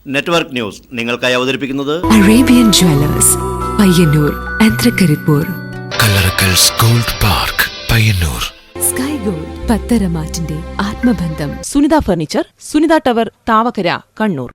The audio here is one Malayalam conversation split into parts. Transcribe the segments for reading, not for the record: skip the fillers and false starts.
നെറ്റ്വർക്ക് ന്യൂസ് നിങ്ങൾക്കായി അവതരിപ്പിക്കുന്നത് അറേബ്യൻ ജ്വല്ലേഴ്സ് പയ്യന്നൂർ ആൻഡ്രകരിപ്പൂർ, Kallarakkals gold park Payyanur, sky gold പത്തരമാറ്റിന്റെ ആത്മബന്ധം, സുനിത ഫർണിച്ചർ, സുനിത ടവർ, താവക്കര, കണ്ണൂർ.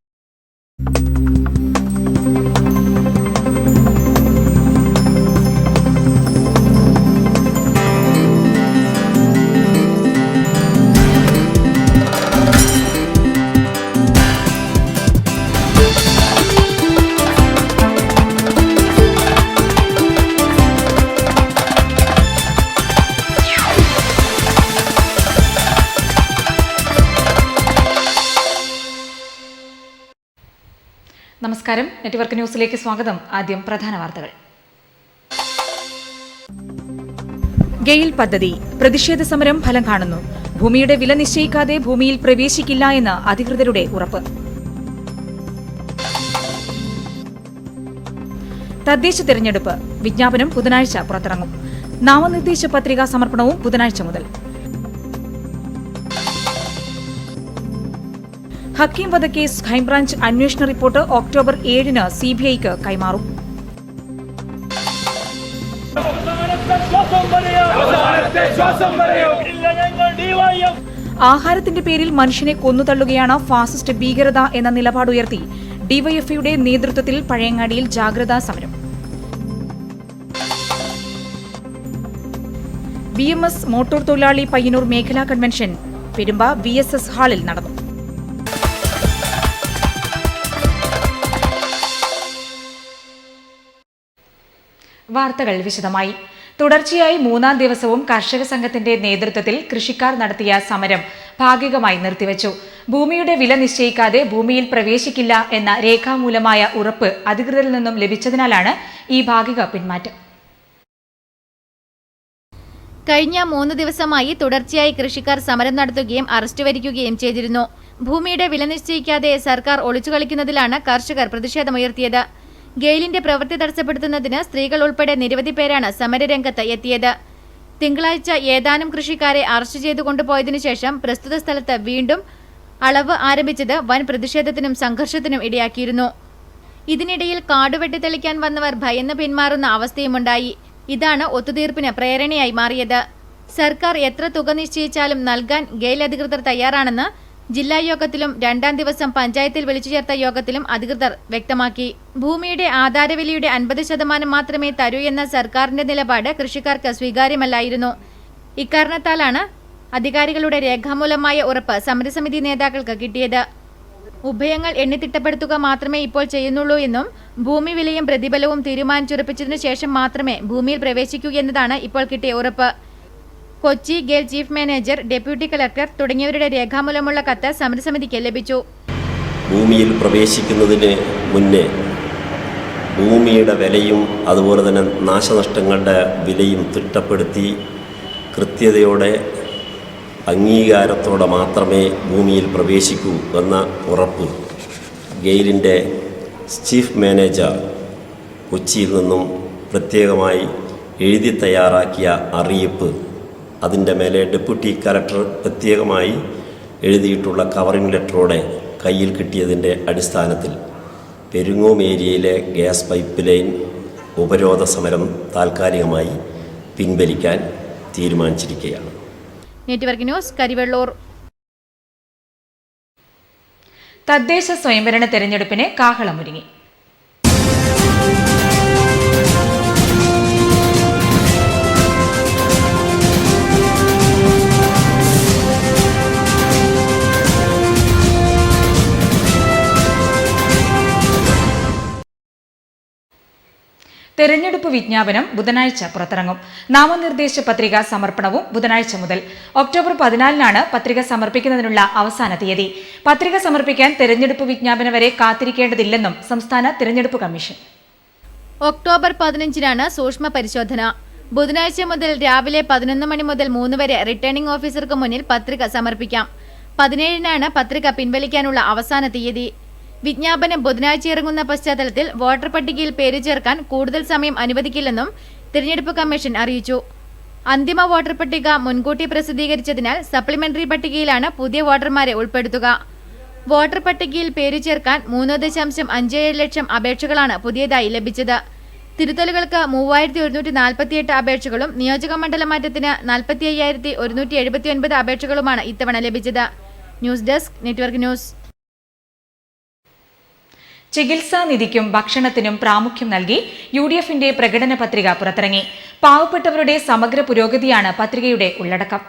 നമസ്കാരം, നെറ്റ്വർക്ക് ന്യൂസിലേക്ക് സ്വാഗതം. ആദ്യം പ്രധാന വാർത്തകൾ. ഗെയിൽ പദ്ധതി പ്രതിഷേധ സമരം ഫലം കാണുന്നു. ഭൂമിയുടെ വില നിശ്ചയിക്കാതെ ഭൂമിയിൽ പ്രവേശിക്കില്ല എന്ന് അധികൃതരുടെ ഉറപ്പ്. തദ്ദേശ തെരഞ്ഞെടുപ്പ് വിജ്ഞാപനം ബുധനാഴ്ച പുറത്തിറങ്ങും. നാമനിർദ്ദേശ പത്രികാ സമർപ്പണവും ബുധനാഴ്ച മുതൽ. ഹക്കീം വധക്കേസ് ക്രൈംബ്രാഞ്ച് അന്വേഷണ റിപ്പോർട്ട് ഒക്ടോബർ 7-ന് സിബിഐക്ക് കൈമാറും. ആഹാരത്തിന്റെ പേരിൽ മനുഷ്യനെ കൊന്നുതള്ളുകയാണ് ഫാസിസ്റ്റ് ഭീകരത എന്ന നിലപാടുയർത്തി ഡിവൈഎഫ്ഐയുടെ നേതൃത്വത്തിൽ പഴയങ്ങാടിയിൽ ജാഗ്രതാ സമരം. BMS മോട്ടോർ തൊഴിലാളി പയ്യന്നൂർ മേഖലാ കൺവെൻഷൻ പെരുമ്പ VSS ഹാളിൽ നടന്നു. വാർത്തകൾ വിശദമായി. തുടർച്ചയായി 3-ാം ദിവസവും കർഷക സംഘത്തിന്റെ നേതൃത്വത്തിൽ കൃഷിക്കാർ നടത്തിയ സമരം ഭാഗികമായി നിർത്തിവച്ചു. ഭൂമിയുടെ വില നിശ്ചയിക്കാതെ ഭൂമിയിൽ പ്രവേശിക്കില്ല എന്ന രേഖാമൂലമായ ഉറപ്പ് അധികൃതരിൽ നിന്നും ലഭിച്ചതിനാലാണ് ഈ ഭാഗിക പിന്മാറ്റം. കഴിഞ്ഞ 3 ദിവസമായി തുടർച്ചയായി കൃഷിക്കാർ സമരം നടത്തുകയും അറസ്റ്റ് വരിക്കുകയും ചെയ്തിരുന്നു. ഭൂമിയുടെ വില നിശ്ചയിക്കാതെ സർക്കാർ ഒളിച്ചുകളിക്കുന്നതിലാണ് കർഷകർ പ്രതിഷേധമുയർത്തിയത്. ഗെയിലിന്റെ പ്രവൃത്തി തടസ്സപ്പെടുത്തുന്നതിന് സ്ത്രീകൾ ഉൾപ്പെടെ നിരവധി പേരാണ് സമരരംഗത്ത് എത്തിയത്. തിങ്കളാഴ്ച ഏതാനും കൃഷിക്കാരെ അറസ്റ്റ് ചെയ്തു കൊണ്ടുപോയതിനു ശേഷം പ്രസ്തുത സ്ഥലത്ത് വീണ്ടും അളവ് ആരംഭിച്ചത് വൻ പ്രതിഷേധത്തിനും സംഘർഷത്തിനും ഇടയാക്കിയിരുന്നു. ഇതിനിടയിൽ കാടുവെട്ടി തെളിക്കാൻ വന്നവർ ഭയന്ന് പിന്മാറുന്ന അവസ്ഥയുമുണ്ടായി. ഇതാണ് ഒത്തുതീർപ്പിന് പ്രേരണയായി മാറിയത്. സർക്കാർ എത്ര തുക നിശ്ചയിച്ചാലും നൽകാൻ ഗെയിൽ അധികൃതർ തയ്യാറാണെന്ന് ജില്ലാ യോഗത്തിലും 2-ാം ദിവസം പഞ്ചായത്തിൽ വിളിച്ചു ചേർത്ത യോഗത്തിലും അധികൃതർ വ്യക്തമാക്കി. ഭൂമിയുടെ ആധാരവിലയുടെ 50% മാത്രമേ തരൂ എന്ന സർക്കാരിന്റെ നിലപാട് കൃഷിക്കാർക്ക് സ്വീകാര്യമല്ലായിരുന്നു. ഇക്കാരണത്താലാണ് അധികാരികളുടെ രേഖാമൂലമായ ഉറപ്പ് സമരസമിതി നേതാക്കൾക്ക് കിട്ടിയത്. ഉഭയങ്ങൾ എണ്ണിത്തിട്ടപ്പെടുത്തുക മാത്രമേ ഇപ്പോൾ ചെയ്യുന്നുള്ളൂ എന്നും ഭൂമി വിലയും പ്രതിഫലവും തീരുമാനിച്ചുറപ്പിച്ചതിനു ശേഷം മാത്രമേ ഭൂമിയിൽ പ്രവേശിക്കൂ എന്നതാണ് ഇപ്പോൾ കിട്ടിയ ഉറപ്പ്. Kochi GAIL chief manager, deputy collector തുടങ്ങിയവരുടെ രേഖാമൂലമുള്ള കത്ത് സമരസമിതിക്ക് ലഭിച്ചു. ഭൂമിയിൽ പ്രവേശിക്കുന്നതിന് മുന്നേ ഭൂമിയുടെ വിലയും അതുപോലെ തന്നെ നാശനഷ്ടങ്ങളുടെ വിലയും തിട്ടപ്പെടുത്തി കൃത്യതയോടെ അംഗീകാരത്തോടെ മാത്രമേ ഭൂമിയിൽ പ്രവേശിക്കൂ എന്ന ഉറപ്പ് ഗെയിലിൻ്റെ ചീഫ് മാനേജർ കൊച്ചിയിൽ നിന്നും പ്രത്യേകമായി എഴുതി തയ്യാറാക്കിയ അറിയിപ്പ്, അതിൻ്റെ മേലെ ഡെപ്യൂട്ടി കളക്ടർ പ്രത്യേകമായി എഴുതിയിട്ടുള്ള കവറിംഗ് ലെറ്ററോടെ കയ്യിൽ കിട്ടിയതിൻ്റെ അടിസ്ഥാനത്തിൽ പെരുങ്ങോം ഏരിയയിലെ ഗ്യാസ് പൈപ്പ് ലൈൻ ഉപരോധ സമരം താൽക്കാലികമായി പിൻവലിക്കാൻ തീരുമാനിച്ചിരിക്കുകയാണ്. Network news, Karivellur. തദ്ദേശ സ്വയംഭരണ തെരഞ്ഞെടുപ്പിന് കാഹളമൊരുങ്ങി. തെരഞ്ഞെടുപ്പ് വിജ്ഞാപനം ബുധനാഴ്ച പുറത്തിറങ്ങും. നാമനിർദ്ദേശ പത്രികാ സമർപ്പണവും ബുധനാഴ്ച മുതൽ. ഒക്ടോബർ 14-നാണ് പത്രിക സമർപ്പിക്കുന്നതിനുള്ള അവസാന തീയതി. പത്രിക സമർപ്പിക്കാൻ തെരഞ്ഞെടുപ്പ് വിജ്ഞാപനം വരെ കാത്തിരിക്കേണ്ടതില്ലെന്നും സംസ്ഥാന തെരഞ്ഞെടുപ്പ് കമ്മീഷൻ. ഒക്ടോബർ 15-നാണ് സൂക്ഷ്മ പരിശോധന. ബുധനാഴ്ച മുതൽ രാവിലെ 11 മണി മുതൽ 3 വരെ റിട്ടേണിംഗ് ഓഫീസർക്ക് മുന്നിൽ പത്രിക സമർപ്പിക്കാം. 17-നാണ് പത്രിക പിൻവലിക്കാനുള്ള അവസാന തീയതി. വിജ്ഞാപനം ബുധനാഴ്ച ഇറങ്ങുന്ന പശ്ചാത്തലത്തിൽ വോട്ടർ പട്ടികയിൽ പേര് ചേർക്കാൻ കൂടുതൽ സമയം അനുവദിക്കില്ലെന്നും തിരഞ്ഞെടുപ്പ് കമ്മീഷൻ അറിയിച്ചു. അന്തിമ വോട്ടർ പട്ടിക മുൻകൂട്ടി പ്രസിദ്ധീകരിച്ചതിനാൽ സപ്ലിമെന്ററി പട്ടികയിലാണ് പുതിയ വോട്ടർമാരെ ഉൾപ്പെടുത്തുക. വോട്ടർ പട്ടികയിൽ പേരു ചേർക്കാൻ 3.57 ലക്ഷം അപേക്ഷകളാണ് പുതിയതായി ലഭിച്ചത്. തിരുത്തലുകൾക്ക് 3148 അപേക്ഷകളും നിയോജക മണ്ഡല മാറ്റത്തിന് 45,179 അപേക്ഷകളുമാണ് ഇത്തവണ ലഭിച്ചത്. News desk network news. ചികിത്സാ നിധിക്കും ഭക്ഷണത്തിനും പ്രാമുഖ്യം നൽകി UDFന്റെ പ്രകടന പത്രിക പുറത്തിറങ്ങി. പാവപ്പെട്ടവരുടെ സമഗ്ര പുരോഗതിയാണ് പത്രികയുടെ ഉള്ളടക്കം.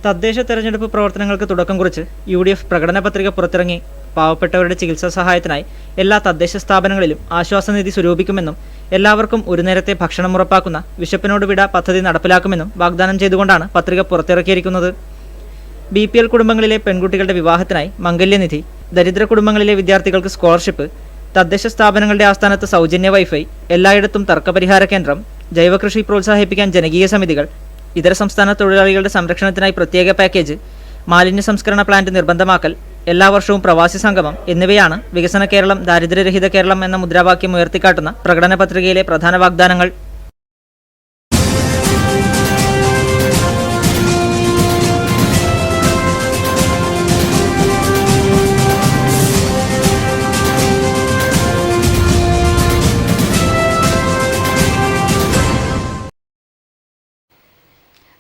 തദ്ദേശ തെരഞ്ഞെടുപ്പ് പ്രവർത്തനങ്ങൾക്ക് തുടക്കം കുറിച്ച് UDF പ്രകടന പത്രിക പുറത്തിറങ്ങി. പാവപ്പെട്ടവരുടെ ചികിത്സാ സഹായത്തിനായി എല്ലാ തദ്ദേശ സ്ഥാപനങ്ങളിലും ആശ്വാസനിധി സ്വരൂപിക്കുമെന്നും എല്ലാവർക്കും ഒരു നേരത്തെ ഭക്ഷണം ഉറപ്പാക്കുന്ന വിശപ്പിനോട് വിട പദ്ധതി നടപ്പിലാക്കുമെന്നും വാഗ്ദാനം ചെയ്തുകൊണ്ടാണ് പത്രിക പുറത്തിറക്കിയിരിക്കുന്നത്. BPL കുടുംബങ്ങളിലെ പെൺകുട്ടികളുടെ വിവാഹത്തിനായി മംഗല്യനിധി, ദരിദ്ര കുടുംബങ്ങളിലെ വിദ്യാർത്ഥികൾക്ക് സ്കോളർഷിപ്പ്, തദ്ദേശ സ്ഥാപനങ്ങളുടെ ആസ്ഥാനത്ത് സൗജന്യ വൈഫൈ, എല്ലായിടത്തും തർക്കപരിഹാര കേന്ദ്രം, ജൈവകൃഷി പ്രോത്സാഹിപ്പിക്കാൻ ജനകീയ സമിതികൾ, ഇതര സംസ്ഥാന തൊഴിലാളികളുടെ സംരക്ഷണത്തിനായി പ്രത്യേക പാക്കേജ്, മാലിന്യ സംസ്കരണ പ്ലാന്റ് നിർബന്ധമാക്കൽ, എല്ലാ വർഷവും പ്രവാസി സംഗമം എന്നിവയാണ് വികസന കേരളം ദാരിദ്ര്യരഹിത കേരളം എന്ന മുദ്രാവാക്യം ഉയർത്തിക്കാട്ടുന്ന പ്രകടന പത്രികയിലെ പ്രധാന വാഗ്ദാനങ്ങൾ.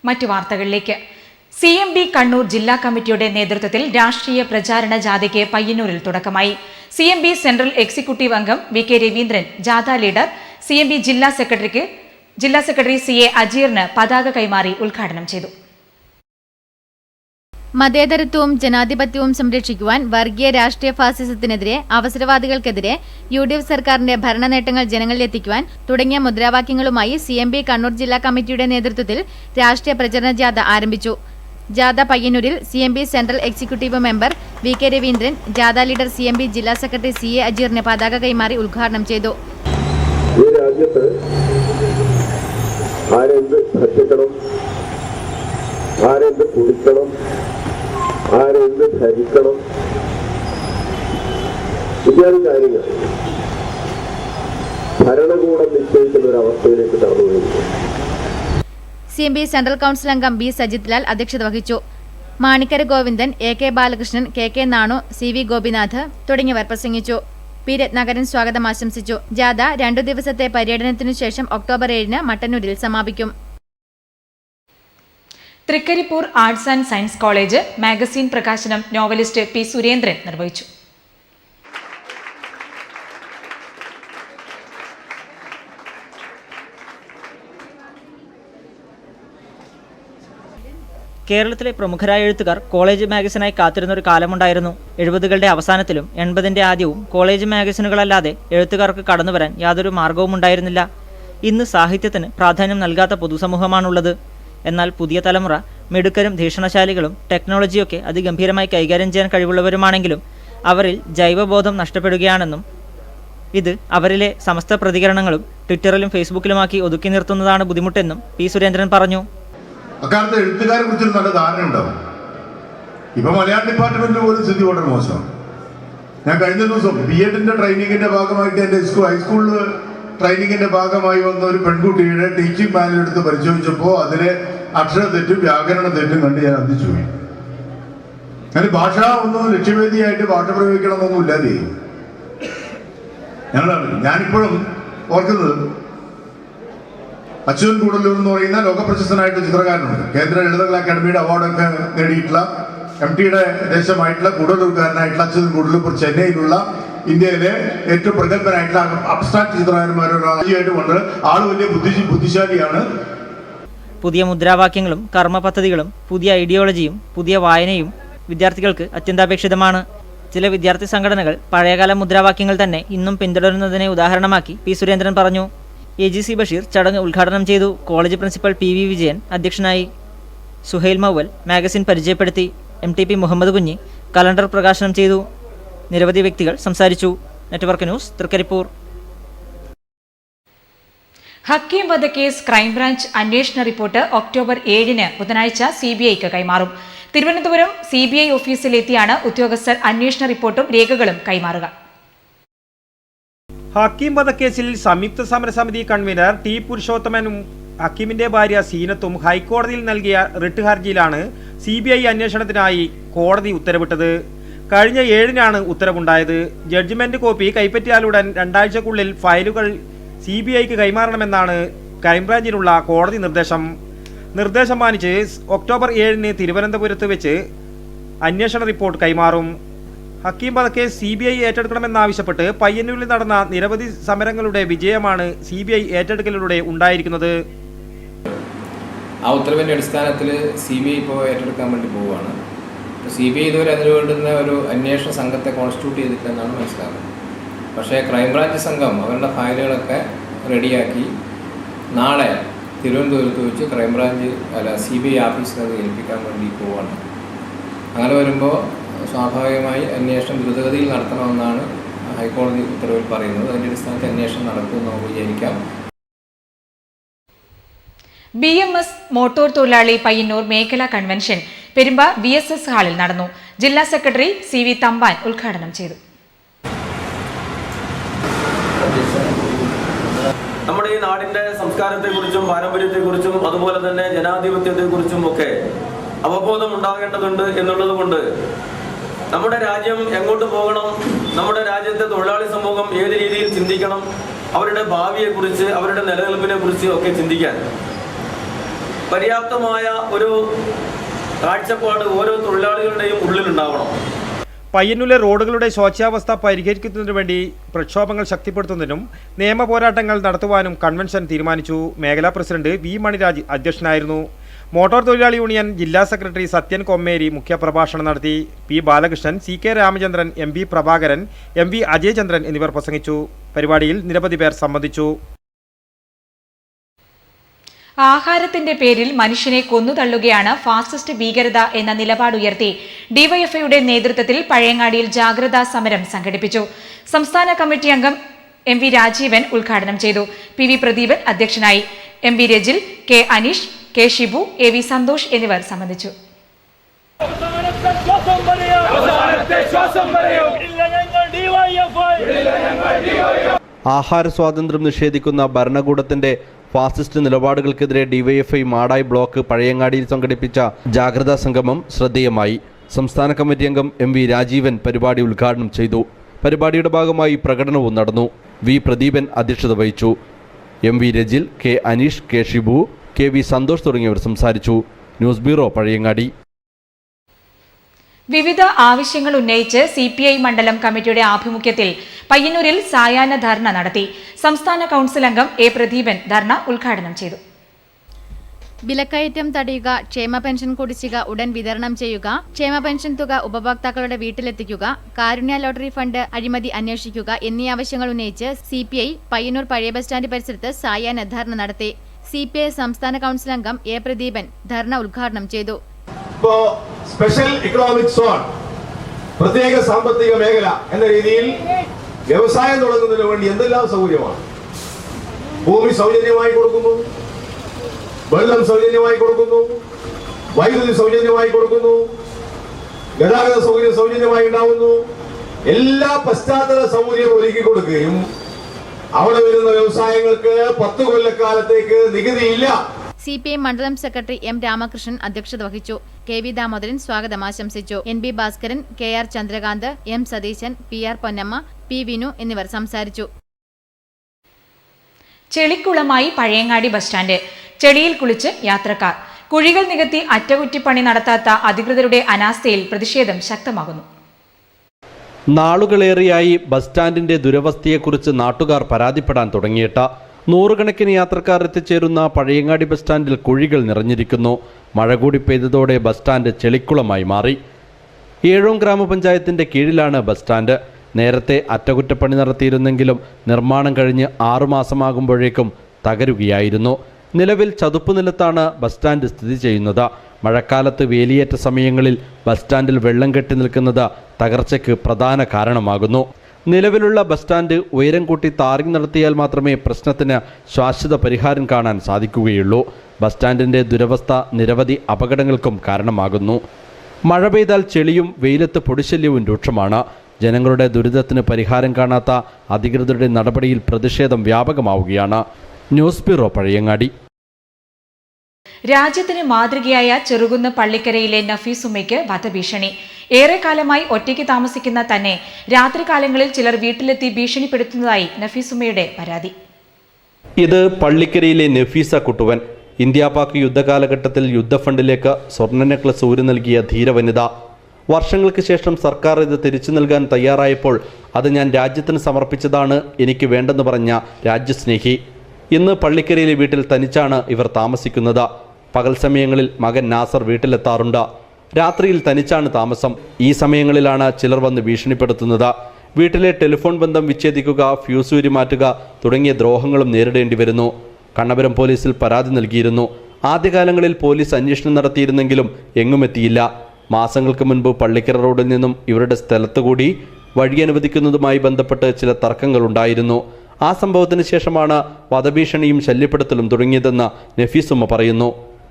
മറ്റു വാർത്തകളിലേക്ക്. CMB കണ്ണൂർ ജില്ലാ കമ്മിറ്റിയുടെ നേതൃത്വത്തിൽ രാഷ്ട്രീയ പ്രചാരണ ജാഥയ്ക്ക് പയ്യന്നൂരിൽ തുടക്കമായി. CMB സെൻട്രൽ എക്സിക്യൂട്ടീവ് അംഗം VK രവീന്ദ്രൻ, ജാഥ ലീഡർ CMB ജില്ലാ സെക്രട്ടറി CA അജീറിന് പതാക കൈമാറി ഉദ്ഘാടനം ചെയ്തു. മതേതരത്വവും ജനാധിപത്യവും സംരക്ഷിക്കുവാൻ വർഗീയ രാഷ്ട്രീയ ഫാസിസത്തിനെതിരെ, അവസരവാദികൾക്കെതിരെ UDF സർക്കാരിന്റെ ഭരണ നേട്ടങ്ങൾ ജനങ്ങളിലെത്തിക്കുവാൻ തുടങ്ങിയ മുദ്രാവാക്യങ്ങളുമായി CMB കണ്ണൂർ ജില്ലാ കമ്മിറ്റിയുടെ നേതൃത്വത്തിൽ രാഷ്ട്രീയ പ്രചരണ ജാഥ ആരംഭിച്ചു. ജാഥ പയ്യന്നൂരിൽ CMB central executive member VK Raveendran, ജാഥ ലീഡർ CMB ജില്ലാ സെക്രട്ടറി CA അജീറിന് പതാക കൈമാറി ഉദ്ഘാടനം ചെയ്തു. ഈ രാജ്യത്ത് ആരെന്ത് ഭക്ഷിക്കണം, ആരെന്ത് കുടിക്കണം, ആരെന്ത് ധരിക്കണം ഇത്യാദി കാര്യങ്ങൾ ഭരണകൂടം നിശ്ചയിക്കുന്ന ഒരു അവസ്ഥയിലേക്ക് കടന്നു വരുന്നു. CMB സെൻട്രൽ കൗൺസിൽ അംഗം B സജിത് ലാൽ അധ്യക്ഷത വഹിച്ചു. Manikkara Govindan, AK Balakrishnan, KK Nanu, CV Gopinath തുടങ്ങിയവർ പ്രസംഗിച്ചു. P രത്നാകരൻ സ്വാഗതം ആശംസിച്ചു. ജാഥ 2 ദിവസത്തെ പര്യടനത്തിനു ശേഷം ഒക്ടോബർ 7-ന് മട്ടന്നൂരിൽ സമാപിക്കും. Trikaripur arts and science college magazine പ്രകാശനം നോവലിസ്റ്റ് P സുരേന്ദ്രൻ നിർവഹിച്ചു. കേരളത്തിലെ പ്രമുഖരായ എഴുത്തുകാർ കോളേജ് മാഗസിനായി കാത്തിരുന്നൊരു കാലമുണ്ടായിരുന്നു. 70കളുടെ അവസാനത്തിലും 80ന്റെ ആദ്യവും കോളേജ് മാഗസിനുകളല്ലാതെ എഴുത്തുകാർക്ക് കടന്നുവരാൻ യാതൊരു മാർഗവും ഉണ്ടായിരുന്നില്ല. ഇന്ന് സാഹിത്യത്തിന് പ്രാധാന്യം നൽകാത്ത പൊതുസമൂഹമാണുള്ളത്. എന്നാൽ പുതിയ തലമുറ മിടുക്കരും ധീഷണശാലികളും ടെക്നോളജിയൊക്കെ അതിഗംഭീരമായി കൈകാര്യം ചെയ്യാൻ കഴിവുള്ളവരുമാണെങ്കിലും അവരിൽ ജൈവബോധം നഷ്ടപ്പെടുകയാണെന്നും ഇത് അവരിലെ സമസ്ത പ്രതികരണങ്ങളും ട്വിറ്ററിലും ഫേസ്ബുക്കിലുമാക്കി ഒതുക്കി നിർത്തുന്നതാണ് ബുദ്ധിമുട്ടെന്നും P സുരേന്ദ്രൻ പറഞ്ഞു. അക്കാലത്ത് എഴുത്തുകാരെ കുറിച്ചൊരു നല്ല ധാരണ ഉണ്ടാവും. ഇപ്പൊ മലയാളം ഡിപ്പാർട്ട്മെന്റിൽ പോലും സ്ഥിതി വളരെ മോശമാണ്. ഞാൻ കഴിഞ്ഞ ദിവസം B.Edന്റെ ട്രെയിനിങ്ങിന്റെ ഭാഗമായിട്ട് എൻ്റെ ഹൈസ്കൂളിൽ ട്രെയിനിങ്ങിന്റെ ഭാഗമായി വന്ന ഒരു പെൺകുട്ടിയുടെ ടീച്ചിങ് മാനുവൽ എടുത്ത് പരിശോധിച്ചപ്പോൾ അതിലെ അക്ഷരത്തെറ്റും വ്യാകരണ തെറ്റും കണ്ട് ഞാൻ അന്തിച്ചു പോയി. ഞാൻ ഭാഷ ഒന്നും ലക്ഷ്യവേദിയായിട്ട് ഭാഷ പ്രയോഗിക്കണമെന്നൊന്നും ഇല്ലാതെ ഞാനിപ്പോഴും ഓർക്കുന്നത് അച്യുതൻ കൂടല്ലൂർ എന്ന് പറയുന്ന ലോകപ്രശസ്തനായിട്ടുള്ള ചിത്രകാരനുണ്ട്. കേന്ദ്ര ലളിതകലാ അക്കാദമിയുടെ അവാർഡൊക്കെ നേടിയിട്ടുള്ള MTയുടെ ദേശമായിട്ടുള്ള കൂടല്ലൂർക്കാരനായിട്ടുള്ള അച്യുതൻ കൂടല്ലൂർ ചെന്നൈയിലുള്ള ഇന്ത്യയിലെ ഏറ്റവും പ്രഗത്ഭനായിട്ടുള്ള അബ്സ്ട്രാക്ട് ചിത്രകാരന്മാരൊരാളായിട്ട് കൊണ്ട് ആള് വലിയ ബുദ്ധിശാലിയാണ്. പുതിയ മുദ്രാവാക്യങ്ങളും കർമ്മ പദ്ധതികളും പുതിയ ഐഡിയോളജിയും പുതിയ വായനയും വിദ്യാർത്ഥികൾക്ക് അത്യന്താപേക്ഷിതമാണ്. ചില വിദ്യാർത്ഥി സംഘടനകൾ പഴയകാല മുദ്രാവാക്യങ്ങൾ തന്നെ ഇന്നും പിന്തുടരുന്നതിനെ ഉദാഹരണമാക്കി P സുരേന്ദ്രൻ പറഞ്ഞു. AGC ബഷീർ ചടങ്ങ് ഉദ്ഘാടനം ചെയ്തു. കോളേജ് പ്രിൻസിപ്പൽ PV വിജയൻ അധ്യക്ഷനായി. സുഹൈൽ മൗവൽ മാഗസിൻ പരിചയപ്പെടുത്തി. MTP മുഹമ്മദ് കുഞ്ഞി കലണ്ടർ പ്രകാശനം ചെയ്തു. നിരവധി വ്യക്തികൾ സംസാരിച്ചു. Network news, Trikaripur. ഹക്കീം വധക്കേസ് ക്രൈംബ്രാഞ്ച് അന്വേഷണ റിപ്പോർട്ട് ഒക്ടോബർ 7-ന് ബുധനാഴ്ച CBIക്ക് കൈമാറും. തിരുവനന്തപുരം CBI ഓഫീസിലെത്തിയാണ് ഉദ്യോഗസ്ഥർ അന്വേഷണ റിപ്പോർട്ടും രേഖകളും കൈമാറുക. ഹക്കീം വധക്കേസിൽ സംയുക്ത സമരസമിതി കൺവീനർ T പുരുഷോത്തമനും ഹക്കീമിന്റെ ഭാര്യ സീനത്തും ഹൈക്കോടതിയിൽ നൽകിയ റിട്ട് ഹർജിയിലാണ് CBI അന്വേഷണത്തിനായി കോടതി ഉത്തരവിട്ടത്. കഴിഞ്ഞ 7-നാണ് ഉത്തരവുണ്ടായത്. ജഡ്ജ്മെന്റ് കോപ്പി കൈപ്പറ്റിയാലുടൻ 2 ആഴ്ചക്കുള്ളിൽ ഫയലുകൾ CBIക്ക് കൈമാറണമെന്നാണ് ക്രൈംബ്രാഞ്ചിനുള്ള കോടതി നിർദ്ദേശം മാനിച്ച് ഒക്ടോബർ 7-ന് തിരുവനന്തപുരത്ത് വെച്ച് അന്വേഷണ റിപ്പോർട്ട് കൈമാറും. ഹക്കീം വധക്കേസ് CBI ഏറ്റെടുക്കണമെന്നാവശ്യപ്പെട്ട് പയ്യന്നൂരിൽ നടന്ന നിരവധി സമരങ്ങളുടെ വിജയമാണ് CBI ഏറ്റെടുക്കലിലൂടെ ഉണ്ടായിരിക്കുന്നത്. ആ ഉത്തരവിൻ്റെ അടിസ്ഥാനത്തിൽ CBI ഇപ്പോൾ ഏറ്റെടുക്കാൻ വേണ്ടി പോവുകയാണ്. CBI ഇതുവരെ അതിന് വേണ്ടുന്ന ഒരു അന്വേഷണ സംഘത്തെ കോൺസ്റ്റിറ്റ്യൂട്ട് ചെയ്തിട്ടില്ലെന്നാണ് മനസ്സിലാക്കുന്നത്. പക്ഷേ ക്രൈംബ്രാഞ്ച് സംഘം അവരുടെ ഫയലുകളൊക്കെ റെഡിയാക്കി നാളെ തിരുവനന്തപുരത്ത് വെച്ച് CBI ഓഫീസിൽ അത് ഏൽപ്പിക്കാൻ വേണ്ടി പോവുകയാണ്. അങ്ങനെ വരുമ്പോൾ സ്വാഭാവികമായി അന്വേഷണം ദ്രുതഗതിയിൽ നടത്തണമെന്നാണ് ഹൈക്കോടതി ഉത്തരവിൽ പറയുന്നത്. അതിൻ്റെ അടിസ്ഥാനത്തിൽ അന്വേഷണം നടക്കുമെന്ന് നമുക്ക് വിചാരിക്കാം. BMS മോട്ടോർ തൊഴിലാളി പയ്യന്നൂർ മേഖലാ കൺവെൻഷൻ പെരുമ്പ BSS ഹാളിൽ നടന്നു. ജില്ലാ സെക്രട്ടറി CV തമ്പാൻ ഉദ്ഘാടനം ചെയ്തു. നമ്മുടെ ഈ നാടിന്റെ സംസ്കാരത്തെക്കുറിച്ചും പാരമ്പര്യത്തെക്കുറിച്ചും അതുപോലെ തന്നെ ജനാധിപത്യത്തെക്കുറിച്ചും ഒക്കെ അവബോധം ഉണ്ടാകേണ്ടതുണ്ട് എന്നുള്ളത് കൊണ്ട് നമ്മുടെ രാജ്യം എങ്ങോട്ട് പോകണം, നമ്മുടെ രാജ്യത്തെ തൊഴിലാളി സമൂഹം ഏത് രീതിയിൽ ചിന്തിക്കണം, അവരുടെ ഭാവിയെക്കുറിച്ച് അവരുടെ നിലനിൽപ്പിനെ കുറിച്ച് ഒക്കെ ചിന്തിക്കാൻ പര്യാപ്തമായ ഒരു കാഴ്ചപ്പാട് ഓരോ തൊഴിലാളികളുടെയും ഉള്ളിലുണ്ടാവണം. പയ്യന്നൂരിലെ റോഡുകളുടെ ശോച്യാവസ്ഥ പരിഹരിക്കുന്നതിനു വേണ്ടി പ്രക്ഷോഭങ്ങൾ ശക്തിപ്പെടുത്തുന്നതിനും നിയമ പോരാട്ടങ്ങൾ നടത്തുവാനും കൺവെൻഷൻ തീരുമാനിച്ചു. മേഖലാ പ്രസിഡന്റ് V മണിരാജ് അധ്യക്ഷനായിരുന്നു. മോട്ടോർ തൊഴിലാളി യൂണിയൻ ജില്ലാ സെക്രട്ടറി സത്യൻ കൊമ്മേരി മുഖ്യപ്രഭാഷണം നടത്തി. P Balakrishnan, CK Ramachandran, MV Prabhakaran, MV Ajayachandran എന്നിവർ പ്രസംഗിച്ചു. പരിപാടിയിൽ നിരവധി പേർ സംബന്ധിച്ചു. ആഹാരത്തിന്റെ പേരിൽ മനുഷ്യനെ കൊന്നുതള്ളുകയാണ് ഫാസിസ്റ്റ് ഭീകരത എന്ന നിലപാടുയർത്തി ഡിവൈഎഫ്ഐയുടെ നേതൃത്വത്തിൽ പഴയങ്ങാടിയിൽ ജാഗ്രതാ സമരം സംഘടിപ്പിച്ചു. സംസ്ഥാന കമ്മിറ്റി അംഗം MV രാജീവൻ ഉദ്ഘാടനം ചെയ്തു. PV പ്രദീപൻ അധ്യക്ഷനായി. MV Rajil, K Aneesh, K Shibu, AV Santhosh എന്നിവർ സംബന്ധിച്ചു. ആഹാര സ്വാതന്ത്ര്യം നിഷേധിക്കുന്ന ഭരണകൂടത്തിന്റെ ഫാസിസ്റ്റ് നിലപാടുകൾക്കെതിരെ ഡിവൈഎഫ്ഐ മാടായി ബ്ലോക്ക് പഴയങ്ങാടിയിൽ സംഘടിപ്പിച്ച ജാഗ്രതാ സംഗമം ശ്രദ്ധേയമായി. സംസ്ഥാന കമ്മിറ്റി അംഗം MV രാജീവൻ പരിപാടി ഉദ്ഘാടനം ചെയ്തു. പരിപാടിയുടെ ഭാഗമായി പ്രകടനവും നടന്നു. V പ്രദീപൻ അധ്യക്ഷത വഹിച്ചു. MV Rajil, K Aneesh, K Shibu, KV Santhosh തുടങ്ങിയവർ സംസാരിച്ചു. News bureau Pazhayangadi. വിവിധ ആവശ്യങ്ങൾ ഉന്നയിച്ച് CPI മണ്ഡലം കമ്മിറ്റിയുടെ ആഭിമുഖ്യത്തിൽ പയ്യന്നൂരിൽ സായാഹ്ന ധർണ നടത്തി. സംസ്ഥാന കൗൺസിൽ അംഗം A പ്രദീപൻ ധർണ ഉദ്ഘാടനം ചെയ്തു. വിലക്കയറ്റം തടയുക, ക്ഷേമ പെൻഷൻ കുടിശ്ശിക ഉടൻ വിതരണം ചെയ്യുക, ക്ഷേമ പെൻഷൻ തുക ഉപഭോക്താക്കളുടെ വീട്ടിലെത്തിക്കുക, കാരുണ്യ ലോട്ടറി ഫണ്ട് അഴിമതി അന്വേഷിക്കുക എന്നീ ആവശ്യങ്ങൾ ഉന്നയിച്ച് CPI പയ്യന്നൂർ പഴയ ബസ് സ്റ്റാൻഡ് പരിസരത്ത് സായാഹ്ന ധർണ നടത്തി. CPI സംസ്ഥാന കൗൺസിൽ അംഗം A പ്രദീപൻ ധർണ ഉദ്ഘാടനം ചെയ്തു. സ്പെഷ്യൽ ഇക്കണോമിക് സോൺ, പ്രത്യേക സാമ്പത്തിക മേഖല എന്ന രീതിയിൽ വ്യവസായം തുടങ്ങുന്നതിന് വേണ്ടി എന്തെല്ലാം സൗകര്യമാണ്. ഭൂമി സൗജന്യമായി കൊടുക്കുന്നു, വെള്ളം സൗജന്യമായി കൊടുക്കുന്നു, വൈദ്യുതി സൗജന്യമായി കൊടുക്കുന്നു, ഗതാഗത സൗകര്യം സൗജന്യമായി ഉണ്ടാവുന്നു. എല്ലാ പശ്ചാത്തല സൗകര്യവും ഒരുക്കി കൊടുക്കുകയും അവിടെ വരുന്ന വ്യവസായങ്ങൾക്ക് 10 കൊല്ലക്കാലത്തേക്ക് നികുതിയില്ല. CPI മണ്ഡലം സെക്രട്ടറി M രാമകൃഷ്ണൻ അധ്യക്ഷത വഹിച്ചു. KV ദാമോദരൻ സ്വാഗതം ആശംസിച്ചു. NB Bhaskaran, KR Chandrakant, M Satheesan, PR Ponnamma, P Vinu എന്നിവർ സംസാരിച്ചു. ചെളിക്കുളമായി പഴയങ്ങാടി ബസ് സ്റ്റാൻഡ്. ചെളിയിൽ കുളിച്ച് യാത്രക്കാർ. കുഴികൾ നികത്തി അറ്റകുറ്റിപ്പണി നടത്താത്ത അധികൃതരുടെ അനാസ്ഥയിൽ പ്രതിഷേധം ശക്തമാകുന്നു. നാളുകളേറെയായി ബസ് സ്റ്റാൻഡിന്റെ ദുരവസ്ഥയെക്കുറിച്ച് നാട്ടുകാർ പരാതിപ്പെടാൻ തുടങ്ങിയിട്ട്. നൂറുകണക്കിന് യാത്രക്കാർ എത്തിച്ചേരുന്ന പഴയങ്ങാടി ബസ് സ്റ്റാൻഡിൽ കുഴികൾ നിറഞ്ഞിരിക്കുന്നു. മഴ കൂടി പെയ്തതോടെ ബസ് സ്റ്റാൻഡ് ചെളിക്കുളമായി മാറി. ഏഴോം ഗ്രാമപഞ്ചായത്തിന്റെ കീഴിലാണ് ബസ് സ്റ്റാൻഡ്. നേരത്തെ അറ്റകുറ്റപ്പണി നടത്തിയിരുന്നെങ്കിലും നിർമ്മാണം കഴിഞ്ഞ് 6 മാസമാകുമ്പോഴേക്കും തകരുകയായിരുന്നു. നിലവിൽ ചതുപ്പ് നിലത്താണ് ബസ് സ്റ്റാൻഡ് സ്ഥിതി ചെയ്യുന്നത്. മഴക്കാലത്ത് വേലിയേറ്റ സമയങ്ങളിൽ ബസ് സ്റ്റാൻഡിൽ വെള്ളം കെട്ടി നിൽക്കുന്നത് തകർച്ചയ്ക്ക് പ്രധാന കാരണമാകുന്നു. നിലവിലുള്ള ബസ് സ്റ്റാൻഡ് ഉയരം കൂട്ടി ടാറിംഗ് നടത്തിയാൽ മാത്രമേ പ്രശ്നത്തിന് ശാശ്വത പരിഹാരം കാണാൻ സാധിക്കുകയുള്ളൂ. ബസ് സ്റ്റാൻഡിൻ്റെ ദുരവസ്ഥ നിരവധി അപകടങ്ങൾക്കും കാരണമാകുന്നു. മഴ പെയ്താൽ ചെളിയും വെയിലത്ത് പൊടിശല്യവും രൂക്ഷമാണ്. ജനങ്ങളുടെ ദുരിതത്തിന് പരിഹാരം കാണാത്ത അധികൃതരുടെ നടപടിയിൽ പ്രതിഷേധം വ്യാപകമാവുകയാണ്. News bureau Pazhayangadi. രാജ്യത്തിന് മാതൃകയായ ചെറുകുന്ന് പള്ളിക്കരയിലെ നഫീസുമ്മയ്ക്ക് വധഭീഷണി. ഏറെക്കാലമായി ഒറ്റയ്ക്ക് താമസിക്കുന്ന തന്നെ രാത്രികാലങ്ങളിൽ ചിലർ വീട്ടിലെത്തി ഭീഷണിപ്പെടുത്തുന്നതായി നഫീസുമ്മയുടെ പരാതി. ഇത് പള്ളിക്കരയിലെ നഫീസ കുട്ടുവൻ. ഇന്ത്യ പാക് യുദ്ധകാലഘട്ടത്തിൽ യുദ്ധഫണ്ടിലേക്ക് സ്വർണ്ണ നെക്ലസ് ഊരി നൽകിയ ധീരവനിത. വർഷങ്ങൾക്ക് ശേഷം സർക്കാർ ഇത് തിരിച്ചു നൽകാൻ തയ്യാറായപ്പോൾ അത് ഞാൻ രാജ്യത്തിന് സമർപ്പിച്ചതാണ്, എനിക്ക് വേണ്ടെന്ന് പറഞ്ഞ രാജ്യസ്നേഹി. ഇന്ന് പള്ളിക്കരയിലെ വീട്ടിൽ തനിച്ചാണ് ഇവർ താമസിക്കുന്നത്. പകൽ സമയങ്ങളിൽ മകൻ നാസർ വീട്ടിലെത്താറുണ്ട്. രാത്രിയിൽ തനിച്ചാണ് താമസം. ഈ സമയങ്ങളിലാണ് ചിലർ വന്ന് ഭീഷണിപ്പെടുത്തുന്നത്. വീട്ടിലെ ടെലിഫോൺ ബന്ധം വിച്ഛേദിക്കുക, ഫ്യൂസ് ഊരി മാറ്റുക തുടങ്ങിയ ദ്രോഹങ്ങളും നേരിടേണ്ടി വരുന്നു. കണ്ണപുരം പോലീസിൽ പരാതി നൽകിയിരുന്നു. ആദ്യകാലങ്ങളിൽ പോലീസ് അന്വേഷണം നടത്തിയിരുന്നെങ്കിലും എങ്ങുമെത്തിയില്ല. മാസങ്ങൾക്ക് മുൻപ് പള്ളിക്കര റോഡിൽ നിന്നും ഇവരുടെ സ്ഥലത്തുകൂടി വഴി അനുവദിക്കുന്നതുമായി ബന്ധപ്പെട്ട് ചില തർക്കങ്ങളുണ്ടായിരുന്നു. ആ സംഭവത്തിന് ശേഷമാണ് വധഭീഷണിയും ശല്യപ്പെടുത്തലും തുടങ്ങിയതെന്ന് നഫീസുമ്മ പറയുന്നു.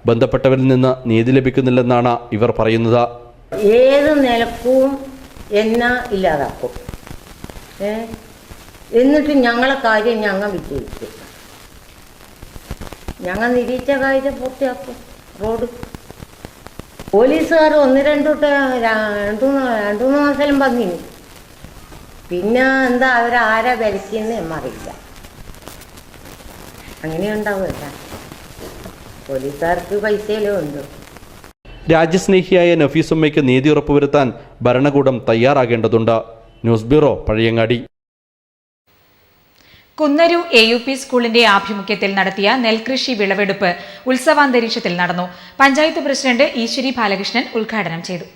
ബന്ധപ്പെട്ടവരിൽ നിന്ന് നീതി ലഭിക്കുന്നില്ലെന്നാണ് ഇവർ പറയുന്നത്. ഏത് നിലക്കും എന്നാ ഇല്ലാതാക്കും. എന്നിട്ട് ഞങ്ങളെ കാര്യം ഞങ്ങൾ വിജയിക്കും. ഞങ്ങൾ നിരീക്ഷ കാര്യം പൂർത്തിയാക്കും. റോഡ് പോലീസുകാർ രണ്ടു മൂന്ന് മാസം വന്നിന്. പിന്നെ എന്താ അവരാരാ ഭരിച്ചെന്ന് എന്നറിയില്ല. അങ്ങനെയുണ്ടാവുമല്ല, പോലീസുകാർക്ക് പൈസയിലും ഉണ്ട്. രാജ്യസ്നേഹിയായ നഫീസുമ്മയ്ക്ക് നീതി ഉറപ്പുവരുത്താൻ ഭരണകൂടം തയ്യാറാകേണ്ടതുണ്ട്. News bureau, Pazhayangadi. Kunnaru AUP സ്കൂളിന്റെ ആഭിമുഖ്യത്തിൽ നടത്തിയ നെൽകൃഷി വിളവെടുപ്പ് ഉത്സവാന്തരീക്ഷത്തിൽ നടന്നു. പഞ്ചായത്ത് പ്രസിഡന്റ് ഈശ്വരി ബാലകൃഷ്ണൻ ഉദ്ഘാടനം ചെയ്തു.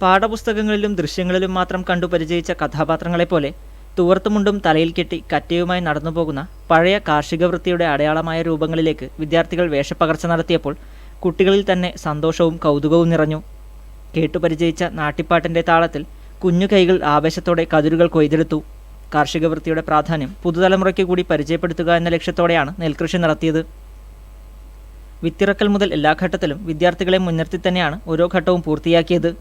പാഠപുസ്തകങ്ങളിലും ദൃശ്യങ്ങളിലും മാത്രം കണ്ടു പരിചയിച്ച കഥാപാത്രങ്ങളെപ്പോലെ തുവർത്തുമുണ്ടും തലയിൽ കെട്ടി കറ്റയുമായി നടന്നുപോകുന്ന പഴയ കാർഷിക വൃത്തിയുടെ അടയാളമായ രൂപങ്ങളിലേക്ക് വിദ്യാർത്ഥികൾ വേഷപ്പകർച്ച നടത്തിയപ്പോൾ കുട്ടികളിൽ തന്നെ സന്തോഷവും കൗതുകവും നിറഞ്ഞു. കേട്ടുപരിചയിച്ച നാട്ടിപ്പാട്ടിൻ്റെ താളത്തിൽ കുഞ്ഞു കൈകൾ ആവേശത്തോടെ കതിരുകൾ കൊയ്തെടുത്തു. കാർഷിക വൃത്തിയുടെ പ്രാധാന്യം പുതുതലമുറയ്ക്ക് കൂടി പരിചയപ്പെടുത്തുക എന്ന ലക്ഷ്യത്തോടെയാണ് നെൽകൃഷി നടത്തിയത്. വിത്തിറക്കൽ മുതൽ എല്ലാ ഘട്ടത്തിലും വിദ്യാർത്ഥികളെ മുൻനിർത്തി തന്നെയാണ് ഓരോ ഘട്ടവും പൂർത്തിയാക്കിയത്.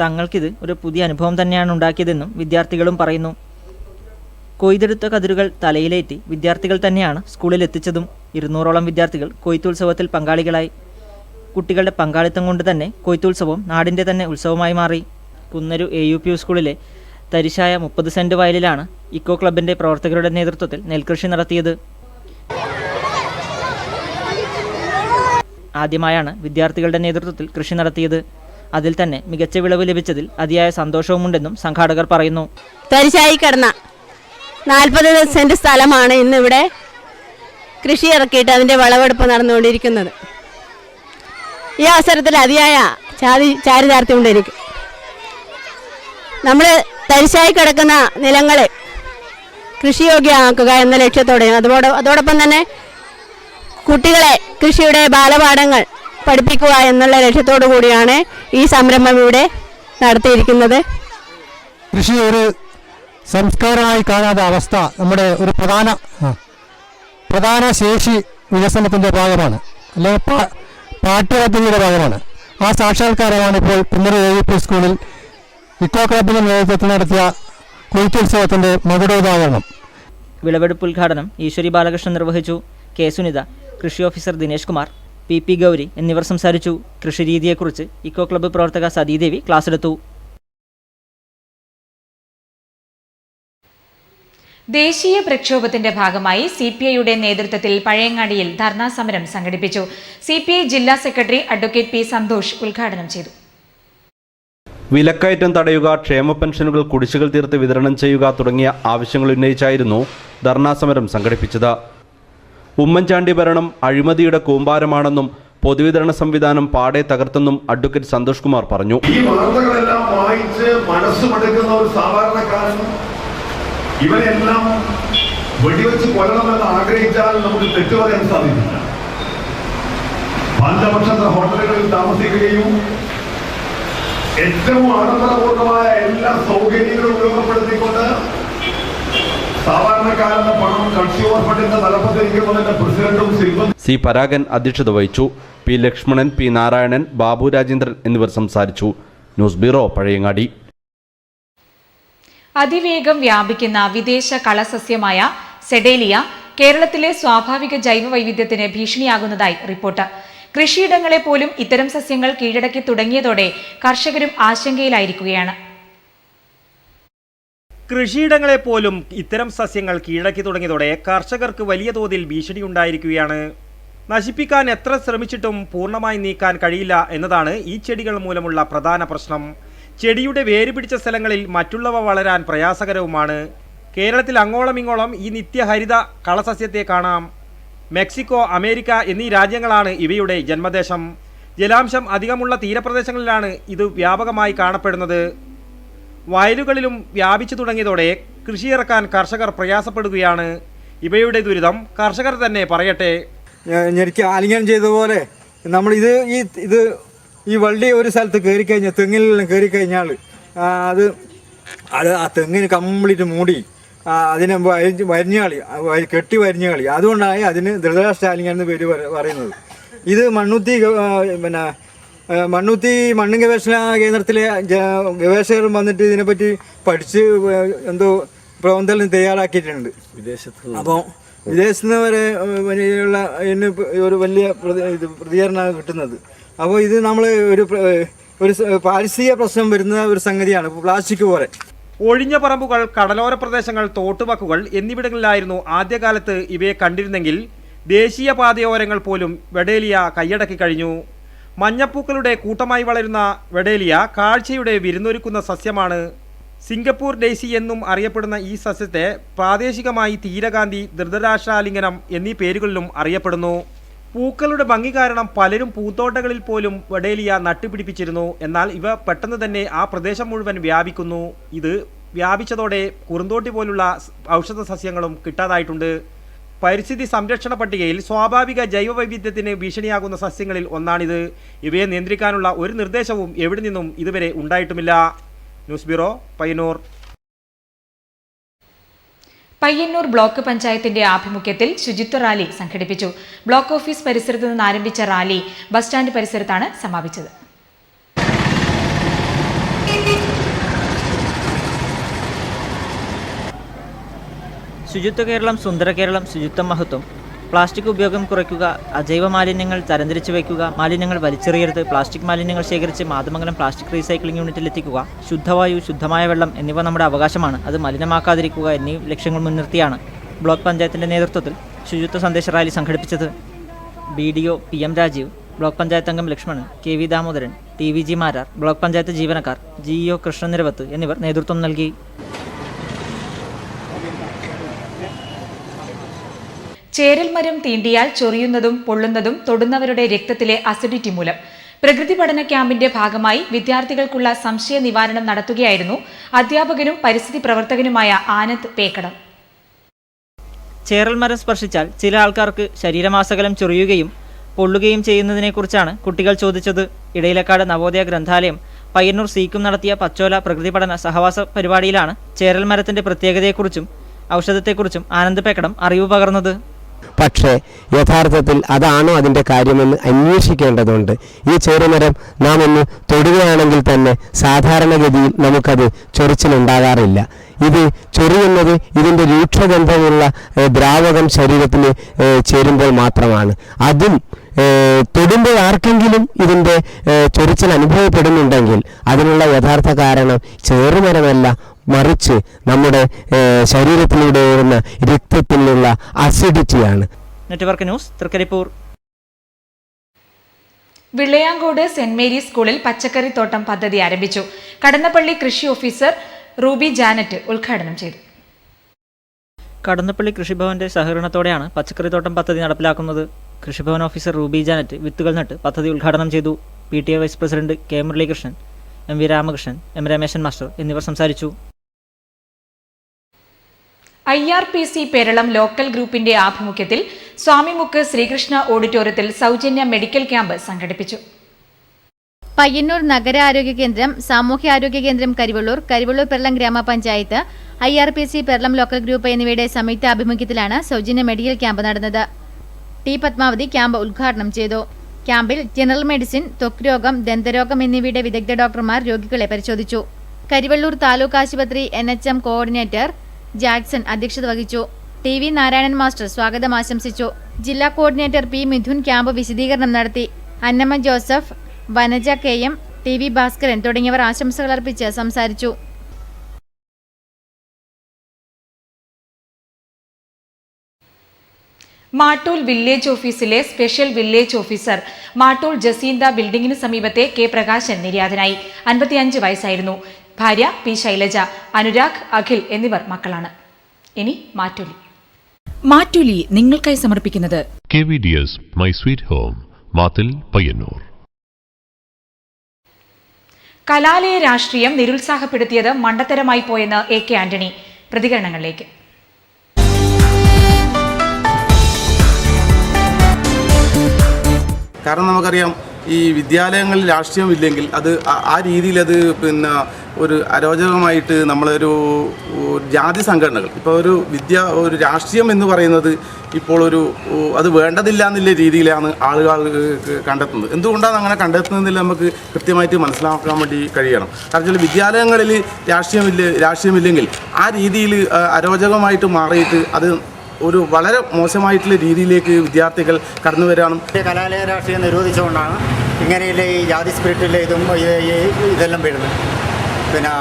തങ്ങൾക്കിത് ഒരു പുതിയ അനുഭവം തന്നെയാണ് ഉണ്ടാക്കിയതെന്നും വിദ്യാർത്ഥികളും പറയുന്നു. കൊയ്തെടുത്ത കതിരുകൾ തലയിലേറ്റി വിദ്യാർത്ഥികൾ തന്നെയാണ് സ്കൂളിൽ എത്തിച്ചതും. 200ഓളം വിദ്യാർത്ഥികൾ കൊയ്ത്തുത്സവത്തിൽ പങ്കാളികളായി. കുട്ടികളുടെ പങ്കാളിത്തം കൊണ്ട് തന്നെ കൊയ്ത്തുത്സവം നാടിൻ്റെ തന്നെ ഉത്സവമായി മാറി. കുന്നരു AUP സ്കൂളിലെ തരിശായ 30 സെന്റ് വയലിലാണ് ഇക്കോ ക്ലബിൻ്റെ പ്രവർത്തകരുടെ നേതൃത്വത്തിൽ നെൽകൃഷി നടത്തിയത്. ആദ്യമായാണ് വിദ്യാർത്ഥികളുടെ നേതൃത്വത്തിൽ കൃഷി നടത്തിയത്. അതിൽ തന്നെ മികച്ച വിളവ് ലഭിച്ചതിൽ അതിയായ സന്തോഷവുമുണ്ടെന്നും സംഘാടകർ പറയുന്നു. തരിശായി കിടന്ന 40 സെന്റ് സ്ഥലമാണ് ഇന്നിവിടെ കൃഷി ഇറക്കിയിട്ട് അതിൻ്റെ വിളവെടുപ്പ് നടന്നുകൊണ്ടിരിക്കുന്നത്. ഈ അവസരത്തിൽ അതിയായ ചാരിതാർത്ഥ്യമുണ്ട് എനിക്ക്. നമ്മൾ തരിശായി കിടക്കുന്ന നിലങ്ങളെ കൃഷിയോഗ്യമാക്കുക എന്ന ലക്ഷ്യത്തോടെ അതോടൊപ്പം തന്നെ കുട്ടികളെ കൃഷിയുടെ ബാലപാഠങ്ങൾ പഠിപ്പിക്കുക എന്നുള്ള ലക്ഷ്യത്തോടു കൂടിയാണ് ഈ സംരംഭം ഇവിടെ നടത്തിയിരിക്കുന്നത്. കൃഷി ഒരു സംസ്കാരമായി കാണാത്ത അവസ്ഥ നമ്മുടെ ഒരു പ്രധാന ശേഷി വികസനത്തിൻ്റെ ഭാഗമാണ്, അല്ലെങ്കിൽ പാഠ്യപദ്ധതിയുടെ ഭാഗമാണ്. ആ സാക്ഷാത്കാരമാണ് ഇപ്പോൾ കുന്നരു AUP സ്കൂളിൽ ഇക്കോ ക്ലബിന്റെ നേതൃത്വത്തിൽ നടത്തിയ കൊയ്ത്തുത്സവത്തിന്റെ മകുടോദാഹരണം. വിളവെടുപ്പ് ഉദ്ഘാടനം ഈശ്വരി ബാലകൃഷ്ണൻ നിർവഹിച്ചു. K. സുനിത, കൃഷി ഓഫീസർ ദിനേശ് കുമാർ, PP ഗൗരി എന്നിവർ സംസാരിച്ചു. കൃഷിരീതിയെക്കുറിച്ച് ഇക്കോ ക്ലബ്ബ് പ്രവർത്തക സതീദേവി ക്ലാസ് എടുത്തു. ദേശീയ പ്രക്ഷോഭത്തിന്റെ ഭാഗമായി CPIയുടെ നേതൃത്വത്തിൽ പഴയങ്ങാടിയിൽ ധർണാ സമരം സംഘടിപ്പിച്ചു. CPI ജില്ലാ സെക്രട്ടറി അഡ്വക്കേറ്റ് P. സന്തോഷ് ഉദ്ഘാടനം ചെയ്തു. വിലക്കയറ്റം തടയുക, ക്ഷേമ പെൻഷനുകൾ കുടിശ്ശികൾ തീർത്ത് വിതരണം ചെയ്യുക തുടങ്ങിയ ആവശ്യങ്ങൾ ഉന്നയിച്ചായിരുന്നു ധർണാ സമരം സംഘടിപ്പിച്ചത്. ഉമ്മൻചാണ്ടി ഭരണം അഴിമതിയുടെ കൂമ്പാരമാണെന്നും പൊതുവിതരണ സംവിധാനം പാടെ തകർത്തെന്നും അഡ്വക്കേറ്റ് സന്തോഷ് കുമാർ പറഞ്ഞു. ഈ വാർത്തകളെല്ലാം വായിച്ച് മനസ്സുമടുക്കുന്ന ഒരു സാധാരണക്കാരൻ ഇവരെല്ലാം വെടിവെച്ച് കൊല്ലണമെന്ന് ആഗ്രഹിച്ചാൽ നമുക്ക് തെറ്റു പറയാൻ സാധിക്കില്ല. പഞ്ചനക്ഷത്ര ഹോട്ടലുകളിൽ താമസിക്കുകയും ഏറ്റവും ആഡംബരപൂർണമായ എല്ലാ സൗകര്യങ്ങളും ഉപയോഗപ്പെടുത്തിക്കൊണ്ട് സാധാരണക്കാരന്റെ പണം കൺസ്യൂമർ ഫണ്ടിന്റെ തലപ്പത്തിരിക്കുന്നതിന്റെ പ്രസിഡന്റും സി പരാഗൻ അധ്യക്ഷത വഹിച്ചു. P. ലക്ഷ്മണൻ, P. നാരായണൻ, ബാബു രാജേന്ദ്രൻ എന്നിവർ സംസാരിച്ചു. News bureau, Pazhayangadi. അതിവേഗം വ്യാപിക്കുന്ന വിദേശ കളസസ്യമായ സെഡേലിയ കേരളത്തിലെ സ്വാഭാവിക ജൈവ വൈവിധ്യത്തിന് ഭീഷണിയാകുന്നതായി റിപ്പോർട്ട്. കൃഷിയിടങ്ങളെ പോലും ഇത്തരം സസ്യങ്ങൾ കീഴടക്കി തുടങ്ങിയതോടെ കർഷകരും ആശങ്കയിലായിരിക്കുകയാണ്. കൃഷിയിടങ്ങളെ പോലും ഇത്തരം സസ്യങ്ങൾ കീഴടക്കി തുടങ്ങിയതോടെ കർഷകർക്ക് വലിയ തോതിൽ ഭീഷണിയുണ്ടായിരിക്കുകയാണ്. നശിപ്പിക്കാൻ എത്ര ശ്രമിച്ചിട്ടും പൂർണ്ണമായി നീക്കാൻ കഴിയില്ല എന്നതാണ് ഈ ചെടികൾ മൂലമുള്ള പ്രധാന പ്രശ്നം. ചെടിയുടെ വേര് പിടിച്ച സ്ഥലങ്ങളിൽ മറ്റുള്ളവ വളരാൻ പ്രയാസകരവുമാണ്. കേരളത്തിൽ അങ്ങോളം ഇങ്ങോളം ഈ നിത്യഹരിത കളസസ്യത്തെ കാണാം. മെക്സിക്കോ, അമേരിക്ക എന്നീ രാജ്യങ്ങളാണ് ഇവയുടെ ജന്മദേശം. ജലാംശം അധികമുള്ള തീരപ്രദേശങ്ങളിലാണ് ഇത് വ്യാപകമായി കാണപ്പെടുന്നത്. വയലുകളിലും വ്യാപിച്ചു തുടങ്ങിയതോടെ കൃഷിയിറക്കാൻ കർഷകർ പ്രയാസപ്പെടുകയാണ്. ഇവയുടെ ദുരിതം കർഷകർ തന്നെ പറയട്ടെ. എനിക്ക് ആലിംഗനം ചെയ്തതുപോലെ നമ്മൾ ഇത് ഈ വള്ളി ഒരു സ്ഥലത്ത് കയറിക്കഴിഞ്ഞാൽ, തെങ്ങിലെല്ലാം കയറിക്കഴിഞ്ഞാൽ അത് ആ തെങ്ങിന് കംപ്ലീറ്റ് മൂടി അതിനെ വരിഞ്ഞാളി, കെട്ടി വരിഞ്ഞാളി. അതുകൊണ്ടാണ് അതിന് ധൃതരാഷ്ട്രാലിംഗനം എന്ന് പേര് പറയുന്നത്. ഇത് മണ്ണുത്തി മണ്ണ് ഗവേഷണ കേന്ദ്രത്തിലെ ഗവേഷകർ വന്നിട്ട് ഇതിനെപ്പറ്റി പഠിച്ച് എന്തോ പ്രബന്ധം തയ്യാറാക്കിയിട്ടുണ്ട്. അപ്പോൾ വിദേശത്ത് നിന്ന് വരെ വലിയുള്ള ഒരു വലിയ പ്രതികരണമാണ് കിട്ടുന്നത്. അപ്പോൾ ഇത് നമ്മൾ ഒരു പാരിസ്ഥിതിക പ്രശ്നം വരുന്ന ഒരു സംഗതിയാണ്, പ്ലാസ്റ്റിക് പോലെ. ഒഴിഞ്ഞ പറമ്പുകൾ, കടലോര പ്രദേശങ്ങൾ, തോട്ടുവക്കുകൾ എന്നിവിടങ്ങളിലായിരുന്നു ആദ്യകാലത്ത് ഇവയെ കണ്ടിരുന്നെങ്കിൽ ദേശീയപാതയോരങ്ങൾ പോലും വെഡേലിയ കൈയടക്കി കഴിഞ്ഞു. മഞ്ഞപ്പൂക്കളുടെ കൂട്ടമായി വളരുന്ന വെഡേലിയ കാഴ്ചയുടെ വിരുന്നൊരുക്കുന്ന സസ്യമാണ്. സിംഗപ്പൂർ ഡെയ്സി എന്നും അറിയപ്പെടുന്ന ഈ സസ്യത്തെ പ്രാദേശികമായി തീരകാന്തി, ധൃതരാഷ്ട്രാലിംഗനം എന്നീ പേരുകളിലും അറിയപ്പെടുന്നു. പൂക്കളുടെ ഭംഗി കാരണം പലരും പൂന്തോട്ടങ്ങളിൽ പോലും വെഡേലിയ നട്ടുപിടിപ്പിച്ചിരുന്നു. എന്നാൽ ഇവ പെട്ടെന്ന് തന്നെ ആ പ്രദേശം മുഴുവൻ വ്യാപിക്കുന്നു. ഇത് വ്യാപിച്ചതോടെ കുറുന്തോട്ടി പോലുള്ള ഔഷധ സസ്യങ്ങളും കിട്ടാതായിട്ടുണ്ട്. പരിസ്ഥിതി സംരക്ഷണ പട്ടികയിൽ സ്വാഭാവിക ജൈവ വൈവിധ്യത്തിന് ഭീഷണിയാകുന്ന സസ്യങ്ങളിൽ ഒന്നാണിത്. ഇവയെ നിയന്ത്രിക്കാനുള്ള ഒരു നിർദ്ദേശവും എവിടെ നിന്നും ഇതുവരെ ഉണ്ടായിട്ടുമില്ല. News bureau, Payyanur. Payyanur block പഞ്ചായത്തിന്റെ ആഭിമുഖ്യത്തിൽ ശുചിത്വ റാലി സംഘടിപ്പിച്ചു. ബ്ലോക്ക് ഓഫീസ് പരിസരത്ത് നിന്ന് ആരംഭിച്ച റാലി ബസ് സ്റ്റാൻഡ് പരിസരത്താണ് സമാപിച്ചത്. ശുചിത്വ കേരളം, സുന്ദര കേരളം, ശുചിത്വ മഹത്വം. പ്ലാസ്റ്റിക് ഉപയോഗം കുറയ്ക്കുക, അജൈവ മാലിന്യങ്ങൾ തരംതിരിച്ചു വയ്ക്കുക, മാലിന്യങ്ങൾ വലിച്ചെറിയരുത്, പ്ലാസ്റ്റിക് മാലിന്യങ്ങൾ ശേഖരിച്ച് മാതമംഗലം പ്ലാസ്റ്റിക് റീസൈക്ലിംഗ് യൂണിറ്റിൽ എത്തിക്കുക, ശുദ്ധവായു, ശുദ്ധമായ വെള്ളം എന്നിവ നമ്മുടെ അവകാശമാണ്, അത് മലിനമാക്കാതിരിക്കുക എന്നീ ലക്ഷ്യങ്ങൾ മുൻനിർത്തിയാണ് ബ്ലോക്ക് പഞ്ചായത്തിൻ്റെ നേതൃത്വത്തിൽ ശുചിത്വ സന്ദേശ റാലി സംഘടിപ്പിച്ചത്. BDO PM Rajeev, block panchayat അംഗം Lakshmanan, KV Damodaran, TVG Marar, block panchayat ജീവനക്കാർ, GEO കൃഷ്ണനിരവത്ത് എന്നിവർ നേതൃത്വം നൽകി. ചേരൽ മരം തീണ്ടിയാൽ ചൊറിയുന്നതും പൊള്ളുന്നതും തൊടുന്നവരുടെ രക്തത്തിലെ അസിഡിറ്റി മൂലം. പ്രകൃതി പഠന ക്യാമ്പിന്റെ ഭാഗമായി വിദ്യാർത്ഥികൾക്കുള്ള സംശയ നിവാരണം നടത്തുകയായിരുന്നു അധ്യാപകനും പരിസ്ഥിതി പ്രവർത്തകനുമായ ആനന്ദ് പേക്കടം. ചേരൽ മരം സ്പർശിച്ചാൽ ചില ആൾക്കാർക്ക് ശരീരമാസകലം ചൊറിയുകയും പൊള്ളുകയും ചെയ്യുന്നതിനെക്കുറിച്ചാണ് കുട്ടികൾ ചോദിച്ചത്. ഇടയിലക്കാട് നവോദയ ഗ്രന്ഥാലയം പയ്യന്നൂർ സീക്കും നടത്തിയ പച്ചോല പ്രകൃതി പഠന സഹവാസ പരിപാടിയിലാണ് ചേരൽ മരത്തിന്റെ പ്രത്യേകതയെക്കുറിച്ചും ഔഷധത്തെക്കുറിച്ചും ആനന്ദ് പേക്കടം അറിവ് പകർന്നത്. പക്ഷേ യഥാർത്ഥത്തിൽ അതാണോ അതിൻ്റെ കാര്യമെന്ന് അന്വേഷിക്കേണ്ടതുണ്ട്. ഈ ചേരുമരം നാം ഒന്ന് തൊടുകയാണെങ്കിൽ തന്നെ സാധാരണഗതിയിൽ നമുക്കത് ചൊറിച്ചിലുണ്ടാകാറില്ല. ഇത് ചൊറിയുന്നത് ഇതിൻ്റെ രൂക്ഷഗന്ധമുള്ള ദ്രാവകം ശരീരത്തിൽ ചേരുമ്പോൾ മാത്രമാണ്. അതും തൊടുമ്പോൾ ആർക്കെങ്കിലും ഇതിൻ്റെ ചൊറിച്ചിൽ അനുഭവപ്പെടുന്നുണ്ടെങ്കിൽ അതിനുള്ള യഥാർത്ഥ കാരണം ചേറുമരമല്ല, മറിച്ച് നമ്മുടെ ശരീരത്തിലൂടെ വരുന്ന രക്തത്തിലുള്ള അസിഡിറ്റിയാണ്. Network news, Trikaripur. Vilayankode saint Mary's സ്കൂളിൽ പച്ചക്കറിത്തോട്ടം പദ്ധതി ആരംഭിച്ചു. കടന്നപ്പള്ളി കൃഷി ഓഫീസർ റൂബി ജാനറ്റ് ഉദ്ഘാടനം ചെയ്തു. കടന്നപ്പള്ളി കൃഷിഭവന്റെ സഹകരണത്തോടെയാണ് പച്ചക്കറിത്തോട്ടം പദ്ധതി നടപ്പിലാക്കുന്നത്. കൃഷിഭവൻ ഓഫീസർ റൂബി ജാനറ്റ് വിത്തുകൾ നട്ട് പദ്ധതി ഉദ്ഘാടനം ചെയ്തു. PTA vice president K Muralikrishnan, MV Ramakrishnan, M Rameshan master എന്നിവർ സംസാരിച്ചു. IRPC പേരളം ലോക്കൽ ഗ്രൂപ്പിന്റെ ആഭിമുഖ്യത്തിൽ സ്വാമിമുക്ക് ശ്രീകൃഷ്ണ ഓഡിറ്റോറിയത്തിൽ സൗജന്യ മെഡിക്കൽ ക്യാമ്പ് സംഘടിപ്പിച്ചു. പയ്യന്നൂർ നഗരാരോഗ്യ കേന്ദ്രം, സാമൂഹ്യാരോഗ്യ കേന്ദ്രം കരിവള്ളൂർ, പെരളം ഗ്രാമപഞ്ചായത്ത്, IRPC പേരളം ലോക്കൽ ഗ്രൂപ്പ് എന്നിവയുടെ സംയുക്ത ആഭിമുഖ്യത്തിലാണ് സൗജന്യ മെഡിക്കൽ ക്യാമ്പ് നടന്നത്. T പത്മാവതി ക്യാമ്പ് ഉദ്ഘാടനം ചെയ്തു. ക്യാമ്പിൽ ജനറൽ മെഡിസിൻ, ത്വക്ക് രോഗം, ദന്തരോഗം എന്നിവയുടെ വിദഗ്ധ ഡോക്ടർമാർ രോഗികളെ പരിശോധിച്ചു. കരിവള്ളൂർ താലൂക്ക് ആശുപത്രി NHM കോർഡിനേറ്റർ ജാക്സൺ അധ്യക്ഷത വഹിച്ചു. TV നാരായണൻ മാസ്റ്റർ സ്വാഗതം ആശംസിച്ചു. ജില്ലാ കോർഡിനേറ്റർ P. മിഥുൻ ക്യാമ്പ് വിശദീകരണം നടത്തി. അന്നമ്മ ജോസഫ്, വനജ KM, TV ഭാസ്കരൻ തുടങ്ങിയവർ ആശംസകൾ അർപ്പിച്ച് സംസാരിച്ചു. മാട്ടൂൽ വില്ലേജ് ഓഫീസിലെ special village officer Mattool Jacintha ബിൽഡിംഗിന് സമീപത്തെ K. പ്രകാശൻ നിര്യാതനായി. 55 വയസ്സായിരുന്നു. ഭാര്യ P. ശൈലജ, അനുരാഗ്, അഖിൽ എന്നിവർ മക്കളാണ്. ഇനി മാറ്റൂലി. മാറ്റൂലി നിങ്ങൾക്കായി സമർപ്പിക്കുന്നത് KVDS my sweet home, Mathil Payyanur. കലാലയ രാഷ്ട്രീയം നിരുത്സാഹപ്പെടുത്തിയത് മണ്ടത്തരമായി പോയെന്ന് AK ആന്റണി. പ്രതികരണങ്ങളിലേക്ക്. കാരണം നമുക്കറിയാം, ഈ വിദ്യാലയങ്ങളിൽ രാഷ്ട്രീയമില്ലെങ്കിൽ അത് ആ രീതിയിൽ അത് ഒരു അരോചകമായിട്ട് നമ്മളൊരു ജാതി സംഘടനകൾ ഇപ്പോൾ ഒരു രാഷ്ട്രീയം എന്ന് പറയുന്നത് ഇപ്പോൾ അത് വേണ്ടതില്ല എന്നുള്ള രീതിയിലാണ് ആളുകൾ കണ്ടെത്തുന്നത്. എന്തുകൊണ്ടാണ് അങ്ങനെ കണ്ടെത്തുന്നതിൽ നമുക്ക് കൃത്യമായിട്ട് മനസ്സിലാക്കാൻ വേണ്ടി കഴിയണം. കാരണം വിദ്യാലയങ്ങളിൽ രാഷ്ട്രീയമില്ലെങ്കിൽ ആ രീതിയിൽ അരോചകമായിട്ട് മാറിയിട്ട് അത് വളരെ മോശമായിട്ടുള്ള രീതിയിലേക്ക് വിദ്യാർത്ഥികൾ കടന്നു വരാനും. കലാലയ രാഷ്ട്രീയം നിരോധിച്ചുകൊണ്ടാണ് ഇങ്ങനെയുള്ള ഈ ജാതി സ്പിരിറ്റിലെ ഇതെല്ലാം വരുന്നത്. പിന്നെ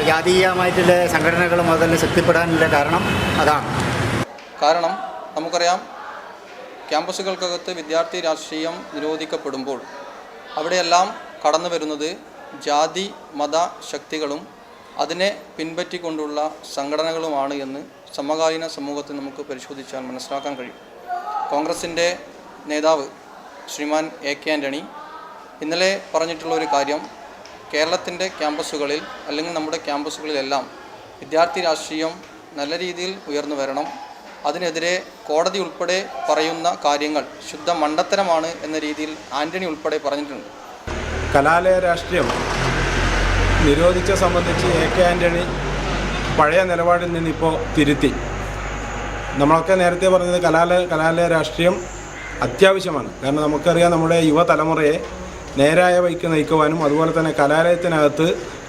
ജാതീയമായിട്ടുള്ള സംഘടനകളും അതെല്ലാം ശക്തിപ്പെടാനുള്ള കാരണം അതാണ്. കാരണം നമുക്കറിയാം, ക്യാമ്പസുകൾക്കകത്ത് വിദ്യാർത്ഥി രാഷ്ട്രീയം നിരോധിക്കപ്പെടുമ്പോൾ അവിടെയെല്ലാം കടന്നു വരുന്നത് ജാതി മത ശക്തികളും അതിനെ പിൻപറ്റിക്കൊണ്ടുള്ള സംഘടനകളുമാണ് എന്ന് സമകാലീന സമൂഹത്തിൽ നമുക്ക് പരിശോധിച്ചാൽ മനസ്സിലാക്കാൻ കഴിയും. കോൺഗ്രസിൻ്റെ നേതാവ് ശ്രീമാൻ AK ആന്റണി ഇന്നലെ പറഞ്ഞിട്ടുള്ള ഒരു കാര്യം, കേരളത്തിൻ്റെ ക്യാമ്പസുകളിൽ അല്ലെങ്കിൽ നമ്മുടെ ക്യാമ്പസുകളിലെല്ലാം വിദ്യാർത്ഥി രാഷ്ട്രീയം നല്ല രീതിയിൽ ഉയർന്നു വരണം, അതിനെതിരെ കോടതി ഉൾപ്പെടെ പറയുന്ന കാര്യങ്ങൾ ശുദ്ധ മണ്ടത്തരമാണ് എന്ന രീതിയിൽ ആന്റണി ഉൾപ്പെടെ പറഞ്ഞിട്ടുണ്ട്. കലാലയ രാഷ്ട്രീയം നിരോധിച്ച സംബന്ധിച്ച് AK ആന്റണി പഴയ നിലപാടിൽ നിന്നിപ്പോൾ തിരുത്തി. നമ്മളൊക്കെ നേരത്തെ പറഞ്ഞത് കലാലയ രാഷ്ട്രീയം അത്യാവശ്യമാണ്. കാരണം നമുക്കറിയാം, നമ്മുടെ യുവതലമുറയെ നേരായ വഴിക്ക് നയിക്കുവാനും അതുപോലെ തന്നെ കലാലയത്തിനകത്ത്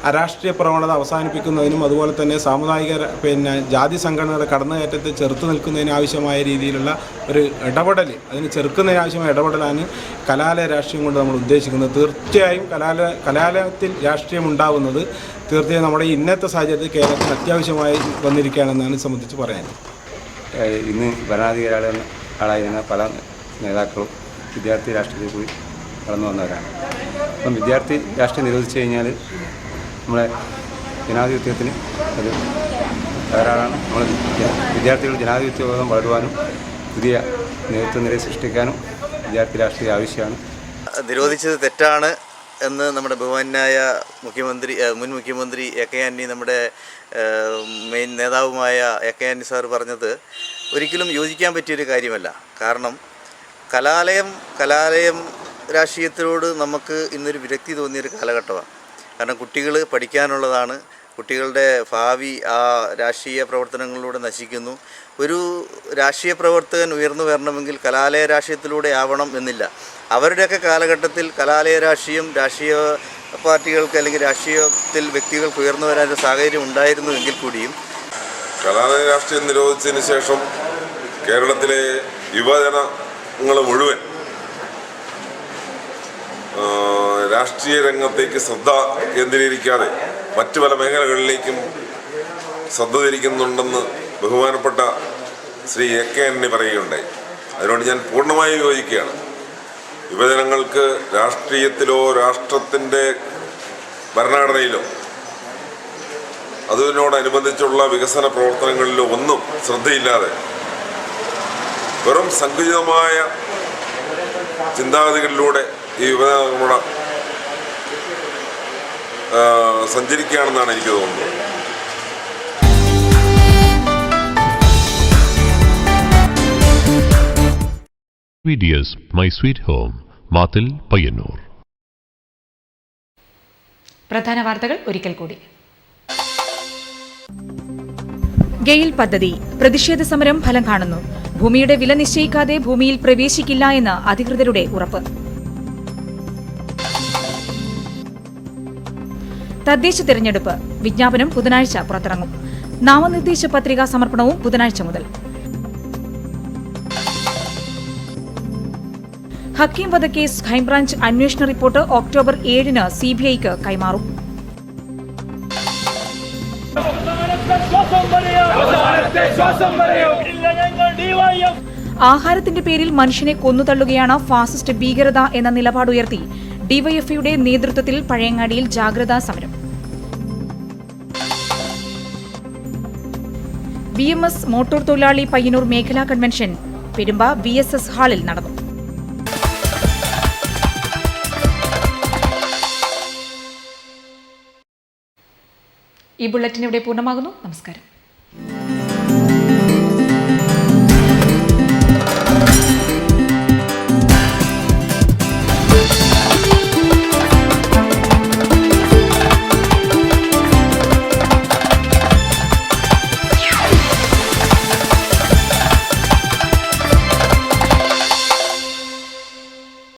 അരാഷ്ട്രീയ പ്രവണത അവസാനിപ്പിക്കുന്നതിനും അതുപോലെ തന്നെ സാമുദായിക ജാതി സംഘടനകളുടെ കടന്നുകയറ്റത്തെ ചെറുത്തു നിൽക്കുന്നതിന് ആവശ്യമായ രീതിയിലുള്ള ഒരു ഇടപെടൽ, അതിന് ചെറുക്കുന്നതിന് ആവശ്യമായ ഇടപെടലാണ് കലാലയ രാഷ്ട്രീയം കൊണ്ട് നമ്മൾ ഉദ്ദേശിക്കുന്നത്. തീർച്ചയായും കലാലയത്തിൽ രാഷ്ട്രീയം ഉണ്ടാകുന്നത് തീർച്ചയായും നമ്മുടെ ഇന്നത്തെ സാഹചര്യത്തിൽ കേരളത്തിന് അത്യാവശ്യമായി വന്നിരിക്കുകയാണെന്നാണ് സംബന്ധിച്ച് പറയാൻ. ഇന്ന് ഭരണാധികാരികളായിരുന്ന പല നേതാക്കളും വിദ്യാർത്ഥി രാഷ്ട്രീയത്തിൽ കൂടി കടന്നു വന്നവരാണ്. അപ്പം വിദ്യാർത്ഥി രാഷ്ട്രീയം നിരോധിച്ചു കഴിഞ്ഞാൽ നമ്മളെ ജനാധിപത്യത്തിന് അത് തകരാറാണ്. നമ്മൾ വിദ്യാർത്ഥികൾ ജനാധിപത്യബോധം വളരുവാനും പുതിയ നേതൃത്വ നിരയെ സൃഷ്ടിക്കാനും വിദ്യാർത്ഥി രാഷ്ട്രീയം ആവശ്യമാണ്. നിരോധിച്ചത് തെറ്റാണ് എന്ന് നമ്മുടെ ബഹുമാന്യനായ മുൻ മുഖ്യമന്ത്രി AK ആന്റണി, നമ്മുടെ മെയിൻ നേതാവുമായ AK ആന്റണി സാർ പറഞ്ഞത് ഒരിക്കലും യോജിക്കാൻ പറ്റിയൊരു കാര്യമല്ല. കാരണം കലാലയം രാഷ്ട്രീയത്തിനോട് നമുക്ക് ഇന്നൊരു വിരക്തി തോന്നിയൊരു കാലഘട്ടമാണ്. കാരണം കുട്ടികൾ പഠിക്കാനുള്ളതാണ്, കുട്ടികളുടെ ഭാവി ആ രാഷ്ട്രീയ പ്രവർത്തനങ്ങളിലൂടെ നശിക്കുന്നു. ഒരു രാഷ്ട്രീയ പ്രവർത്തകൻ ഉയർന്നു വരണമെങ്കിൽ കലാലയ രാഷ്ട്രീയത്തിലൂടെ ആവണം എന്നില്ല. അവരുടെയൊക്കെ കാലഘട്ടത്തിൽ കലാലയ രാഷ്ട്രീയം രാഷ്ട്രീയ പാർട്ടികൾക്ക് അല്ലെങ്കിൽ രാഷ്ട്രീയത്തിൽ വ്യക്തികൾക്ക് ഉയർന്നു വരാനൊരു സാഹചര്യം ഉണ്ടായിരുന്നു എങ്കിൽ കൂടിയും കലാലയ രാഷ്ട്രീയം നിരോധിച്ചതിന് ശേഷം കേരളത്തിലെ യുവജനങ്ങൾ മുഴുവൻ രാഷ്ട്രീയ രംഗത്തേക്ക് ശ്രദ്ധ കേന്ദ്രീകരിക്കാതെ മറ്റു പല മേഖലകളിലേക്കും ശ്രദ്ധ തിരിക്കുന്നുണ്ടെന്ന് ബഹുമാനപ്പെട്ട ശ്രീ AK ആന്റണി പറയുകയുണ്ടായി. അതിനോട് ഞാൻ പൂർണ്ണമായും യോജിക്കുകയാണ്. യുവജനങ്ങൾക്ക് രാഷ്ട്രീയത്തിലോ രാഷ്ട്രത്തിൻ്റെ ഭരണഘടനയിലോ അതിനോടനുബന്ധിച്ചുള്ള വികസന പ്രവർത്തനങ്ങളിലോ ഒന്നും ശ്രദ്ധയില്ലാതെ വെറും സങ്കുചിതമായ ചിന്താഗതികളിലൂടെ ഈ യുവജനങ്ങളുടെ സഞ്ചരിക്കുകയാണെന്നാണ് എനിക്ക് തോന്നുന്നത്. KVDS my sweet home, Mathil Payyanur. പ്രധാന വാർത്തകൾ ഒരിക്കൽ കൂടി. ഗെയിൽ പദ്ധതി പ്രതിഷേധ സമരം ഫലം കാണുന്നു. ഭൂമിയുടെ വില നിശ്ചയിക്കാതെ ഭൂമിയിൽ പ്രവേശിക്കില്ല എന്ന് അധികൃതരുടെ ഉറപ്പ്. തദ്ദേശ തിരഞ്ഞെടുപ്പ് വിജ്ഞാപനം ബുധനാഴ്ച പുറത്തിറങ്ങും. നാമനിർദ്ദേശ പത്രികാ സമർപ്പണവും ബുധനാഴ്ച മുതൽ. ഹക്കീം വധക്കേസ് ക്രൈംബ്രാഞ്ച് അന്വേഷണ റിപ്പോർട്ട് ഒക്ടോബർ 7-ന് CBIക്ക് കൈമാറും. ആഹാരത്തിന്റെ പേരിൽ മനുഷ്യനെ കൊന്നുതള്ളുകയാണ് ഫാസിസ്റ്റ് ഭീകരത എന്ന നിലപാടുയർത്തി ഡിവൈഎഫ്ഐയുടെ നേതൃത്വത്തിൽ പഴയങ്ങാടിയിൽ ജാഗ്രതാ സമരം. BMS മോട്ടോർ തൊഴിലാളി പയ്യന്നൂർ മേഖലാ കൺവെൻഷൻ പെരുമ്പ VSS ഹാളിൽ നടന്നു. ഈ ബുള്ളറ്റിൻ ഇവിടെ പൂർണ്ണമാകുന്നു. നമസ്കാരം.